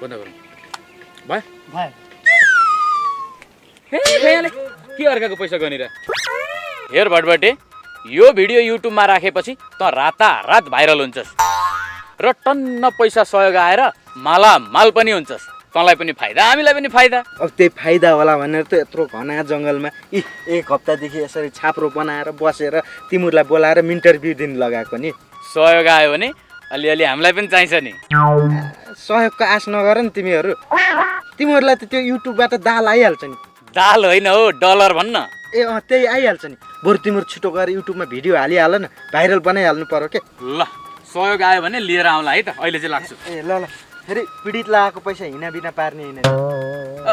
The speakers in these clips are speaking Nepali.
बन्द गरौँ भयो भयो हे भैयाले के अर्काको पैसा गनिरा हेर भटभटे यो भिडियो युट्युबमा राखेपछि त रातारात भाइरल हुन्छस् र टन्न पैसा सहयोग आएर मालामाल पनि हुन्छस् तँलाई पनि फाइदा हामीलाई पनि फाइदा अब त्यही फाइदा होला भनेर त यत्रो घना जङ्गलमा एक हप्तादेखि यसरी छाप्रो बनाएर बसेर तिमीहरूलाई बोलाएर इन्टरभ्यू दिन लगाएको नि सहयोग आयो भने अलिअलि हामीलाई पनि चाहिन्छ नि सहयोगको आश नगर नि तिमीहरूलाई त त्यो युट्युबबाट दाल आइहाल्छ नि दाल होइन हो डलर भन्न ए त्यही आइहाल्छ नि बरु तिमीहरू छिटो गएर युट्युबमा भिडियो हालिहाल न भाइरल बनाइहाल्नु पर्यो के ल सहयोग आयो भने लिएर आउँला है त अहिले चाहिँ लाग्छु ए ल ल फेरि पीडित लगाएको पैसा हिँडाबिना पार्ने होइन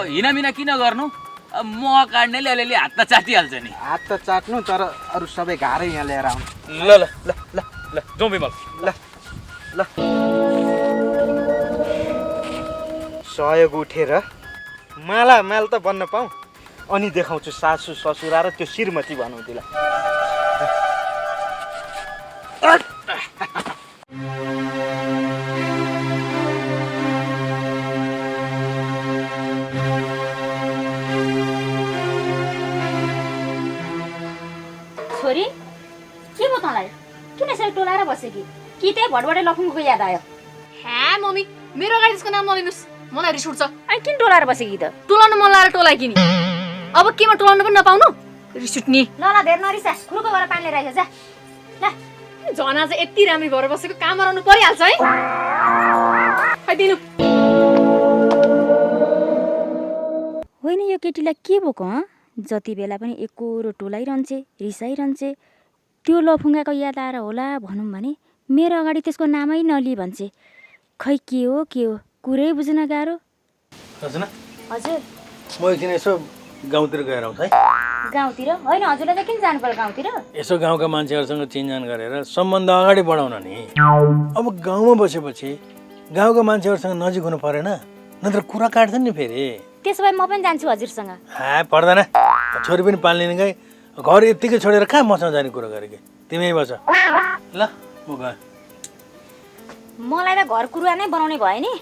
हिनामिना किन गर्नु म काट्नेले अलिअलि हात त चाटिहाल्छ नि हात त चाट्नु तर अरू सबै घारै यहाँ लिएर आउनु ल ल ल ल ल जाउँ बिमल ल ल सहयोग उठेर माल त बन्न पाऊँ अनि देखाउँछु सासू ससुरा र त्यो श्रीमती भनौँ तिलाई छोरी के भयो तँलाई किन यसरी टोलाएर बस्यो कि त्यही भटबटे लफुङको याद आयो ह्या मम्मी मेरो अगाडि त्यसको नाम नलिनुहोस् मलाई रिस उठ्छ अनि किन टोलाएर बस्यो कि त टोलाउनु मन लागेर टोलाइ किनी अब केमा टोलाउनु पनि नपाउनु रिस उठ्ने ल ल धेर नरिसा खुरुको गरेर पानी लिएर जा ल झना चाहिँ यति राम्री भएर बसेको काम गराउनु परिहाल्छ है खै दिनु होइन यो केटीलाई के भएको जति बेला पनि एकोरो टोलाइरहन्छे रिसाइरहन्छे त्यो लफुङ्गाको याद आएर होला भनौँ भने मेरो अगाडि त्यसको नामै नलि भन्छे खै के हो कुरै बुझ्न गाह्रो हजुर हजुर म एकदिन यसो गाउँतिर गएर आउँछु है गाउँतिर होइन हजुरलाई चाहिँ किन जानु पर्यो गाउँतिर यसो गाउँका मान्छेहरूसँग चिनजान गरेर सम्बन्ध अगाडि बढाउन नि अब गाउँमा बसेपछि गाउँका मान्छेहरूसँग नजिक हुनु परेन नत्र कुरा काट्छन् नि फेरि त्यसो भए म पनि जान्छु हजुरसँग पर्दैन छोरी पनि पाल्ने गाई घर यत्तिकै छोडेर कहाँ मसँग जाने कुरा गरेको तिमी बस ल म गएँ मलाई त घर कुरुवा नै बनाउने भयो नि